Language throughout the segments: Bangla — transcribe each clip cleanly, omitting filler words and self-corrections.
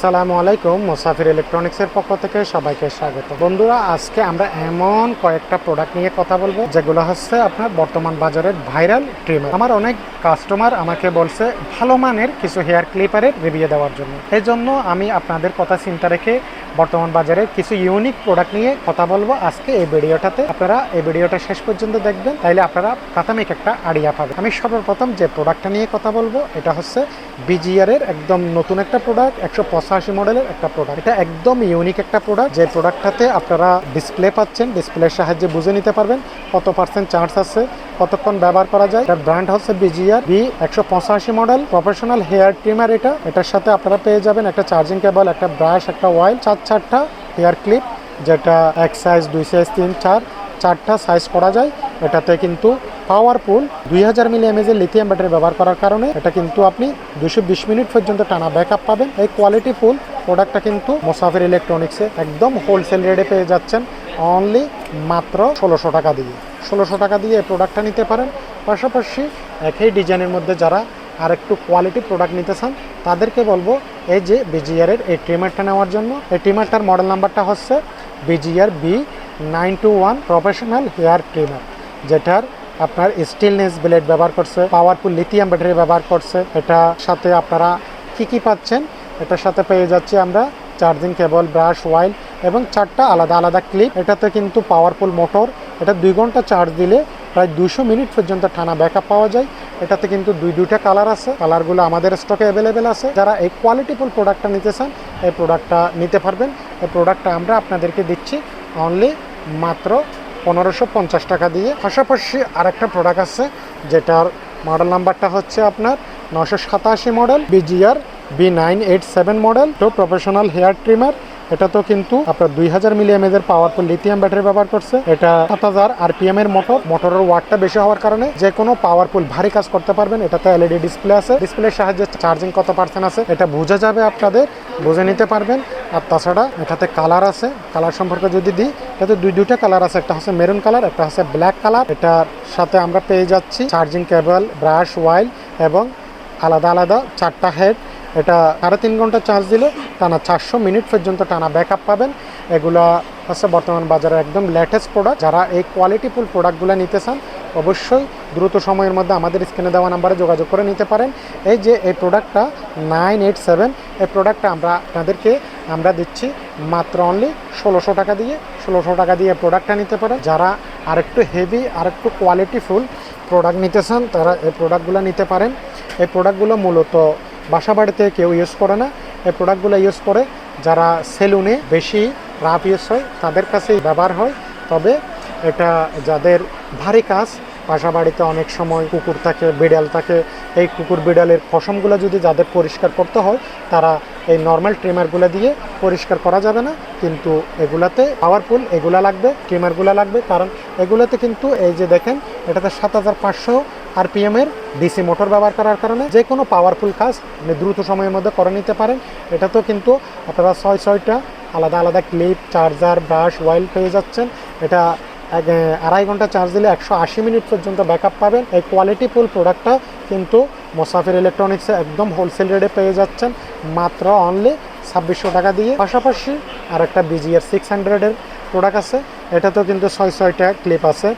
আসসালামু আলাইকুম, মুসাফির ইলেকট্রনিক্সের পক্ষ থেকে সবাইকে স্বাগত। বন্ধুরা, আজকে আমরা এমন কয়েকটা প্রোডাক্ট নিয়ে কথা বলবো যেগুলো হচ্ছে আপনার বর্তমান বাজারের ভাইরাল ট্রিমার। আমার অনেক কাস্টমার আমাকে বলছে ভালো মানের কিছু হেয়ার ক্লিপারের রিভিউ দেওয়ার জন্য। এই জন্য আমি আপনাদের কথা চিন্তা রেখে বর্তমান বাজারে কিছু ইউনিক প্রোডাক্ট নিয়ে কথা বলবো আজকে এই ভিডিওটাতে। আপনারা এই ভিডিওটা শেষ পর্যন্ত দেখবেন, তাইলে আপনারা প্রাথমিক একটা আইডিয়া পাবেন। আমি সর্বপ্রথম যে প্রোডাক্টটা নিয়ে কথা বলবো এটা হচ্ছে বিজিআর এর একদম নতুন একটা প্রোডাক্ট, 185 মডেলের একটা প্রোডাক্ট। এটা একদম ইউনিক একটা প্রোডাক্ট। যে প্রোডাক্টটাতে আপনারা ডিসপ্লে পাচ্ছেন, ডিসপ্লের সাহায্যে বুঝে নিতে পারবেন কত পার্সেন্ট চার্জ আছে, কতক্ষণ ব্যবহার করা যায়। এটার ব্র্যান্ড হচ্ছে BGR B185 model professional hair trimmer. এটার সাথে আপনারা পেয়ে যাবেন একটা চার্জিং কেবল, একটা ব্রাশ, একটা অয়েল, চারটা হেয়ার ক্লিপ, যেটা এক সাইজ, 2 সাইজ, 3, 4টা সাইজ করা যায়। এটাতে কিন্তু পাওয়ারফুল 2000 mAh লিথিয়াম ব্যাটারি ব্যবহার করার কারণে এটা কিন্তু আপনি 220 মিনিট পর্যন্ত টানা ব্যাকআপ পাবেন। এই কোয়ালিটি ফুল প্রোডাক্টটা কিন্তু মুসাফির ইলেকট্রনিক্সে একদম হোলসেল রেটে পেয়ে যাচ্ছেন অনলি মাত্র 1600 টাকা দিয়ে। 1600 টাকা দিয়ে এই প্রোডাক্টটা নিতে পারেন। পাশাপাশি একই ডিজাইনের মধ্যে যারা আর একটু কোয়ালিটি প্রোডাক্ট নিতে চান তাদেরকে বলবো এই যে বিজিআর এর এই ট্রিমারটা নেওয়ার জন্য। এই ট্রিমারটার মডেল নাম্বারটা হচ্ছে বিজিআর B921 প্রফেশনাল হেয়ার ট্রিমার, যেটার আপনার স্টিলনেস ব্লেড ব্যবহার করছে, পাওয়ারফুল লিথিয়াম ব্যাটারি ব্যবহার করছে। এটার সাথে আপনারা কি পাচ্ছেন, এটার সাথে পেয়ে যাচ্ছি আমরা চার্জিং কেবল, ব্রাশ, অয়েল এবং 4টা আলাদা আলাদা ক্লিপ। এটাতে কিন্তু পাওয়ারফুল মোটর। এটা 2 ঘন্টা চার্জ দিলে প্রায় 200 মিনিট পর্যন্ত টানা ব্যাকআপ পাওয়া যায়। এটাতে কিন্তু দুইটা কালার আছে, কালারগুলো আমাদের স্টকে অ্যাভেলেবেল আছে। যারা এই কোয়ালিটিফুল প্রোডাক্টটা নিতে চান এই প্রোডাক্টটা নিতে পারবেন। এই প্রোডাক্টটা আমরা আপনাদেরকে দিচ্ছি অনলি মাত্র 1550 টাকা দিয়ে। পাশাপাশি আরেকটা প্রোডাক্ট আছে যেটার মডেল নাম্বারটা হচ্ছে আপনার 987 মডেল বিজিআর B987 মডেল তো প্রফেশনাল হেয়ার ট্রিমার। এটা তো কিন্তু আপনার 2000 mAh এর পাওয়ারফুল লিথিয়াম ব্যাটারি ব্যবহার করছে। এটা 7000 RPM এর মোটরের ওয়াটটা বেশি হওয়ার কারণে যে কোনো পাওয়ারফুল ভারী কাজ করতে পারবেন। এটাতে এলইডি ডিসপ্লে আছে, ডিসপ্লের সাহায্যে চার্জিং কত পার্সেন্ট আছে এটা বোঝা যাবে, আপনাদের বুঝে নিতে পারবেন। আর তাছাড়া এটাতে কালার আছে, কালার সম্পর্কে যদি দিই এটাতে দুইটা কালার আছে, একটা হচ্ছে মেরুন কালার, একটা হচ্ছে ব্ল্যাক কালার। এটার সাথে আমরা পেয়ে যাচ্ছি চার্জিং কেবল, ব্রাশ, অয়েল এবং আলাদা আলাদা 4টা হেড। এটা 3.5 ঘন্টা চার্জ দিলে টানা 400 মিনিট পর্যন্ত টানা ব্যাকআপ পাবেন। এগুলা হচ্ছে বর্তমান বাজারে একদম লেটেস্ট প্রোডাক্ট। যারা এই কোয়ালিটিফুল প্রোডাক্টগুলো নিতে চান অবশ্যই দ্রুত সময়ের মধ্যে আমাদের স্ক্রিনে দেওয়া নাম্বারে যোগাযোগ করে নিতে পারেন। এই যে এই প্রোডাক্টটা 987, এই প্রোডাক্টটা আমরা দিচ্ছি মাত্র অনলি 1600 টাকা দিয়ে। 1600 টাকা দিয়ে প্রোডাক্টটা নিতে পারেন। যারা আরেকটু হেভি, আরেকটু কোয়ালিটিফুল প্রোডাক্ট নিতে চান তারা এই প্রোডাক্টগুলো নিতে পারেন। এই প্রোডাক্টগুলো মূলত বাসা বাড়িতে কেউ ইউজ করে না, এই প্রোডাক্টগুলো ইউজ করে যারা সেলুনে বেশি রাফ ইউজ হয় তাদের কাছেই ব্যবহার হয়। তবে এটা যাদের ভারী কাজ, বাসা বাড়িতে অনেক সময় কুকুর থাকে, বিড়াল থাকে, এই কুকুর বিড়ালের পশমগুলো যদি যাদের পরিষ্কার করতে হয় তারা এই নর্মাল ট্রিমারগুলো দিয়ে পরিষ্কার করা যাবে না, কিন্তু এগুলাতে পাওয়ারফুল এগুলা লাগবে, ট্রিমারগুলো লাগবে। কারণ এগুলোতে কিন্তু এই যে দেখেন এটাতে 7500 RPM এর ডিসি মোটর ব্যবহার করার কারণে যে কোনো পাওয়ারফুল কাজ আপনি দ্রুত সময়ের মধ্যে করে নিতে পারেন। এটাতেও কিন্তু আপনারা 6টা আলাদা আলাদা ক্লিপ, চার্জার, ব্রাশ, অয়েল পেয়ে যাচ্ছেন। এটা 2.5 ঘন্টা চার্জ দিলে 180 মিনিট পর্যন্ত ব্যাকআপ পাবেন। এই কোয়ালিটিফুল প্রোডাক্টটা কিন্তু মুসাফির ইলেকট্রনিক্সে একদম হোলসেল রেটে পেয়ে যাচ্ছেন মাত্র অনলি 2600 টাকা দিয়ে। পাশাপাশি আর একটা বিজিআর 600 এর প্রোডাক্ট আছে। এটাতেও কিন্তু 6টা ক্লিপ আছে।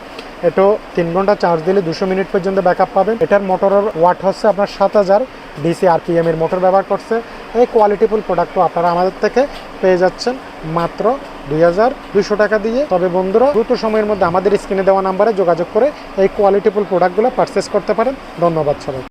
এটাও 3 ঘন্টা চার্জ দিলে 200 মিনিট পর্যন্ত ব্যাকআপ পাবেন। এটার মোটরের ওয়াট হচ্ছে আপনার 7000 ডিসি RPM এর মোটর ব্যবহার করছে। এই কোয়ালিটিফুল প্রোডাক্টও আপনারা আমাদের থেকে পেয়ে যাচ্ছেন মাত্র 2200 টাকা দিয়ে। তবে বন্ধুরা দ্রুত সময়ের মধ্যে আমাদের স্ক্রিনে দেওয়া নাম্বারে যোগাযোগ করে এই কোয়ালিটিফুল প্রোডাক্টগুলো পারচেস করতে পারেন। ধন্যবাদ সবাই।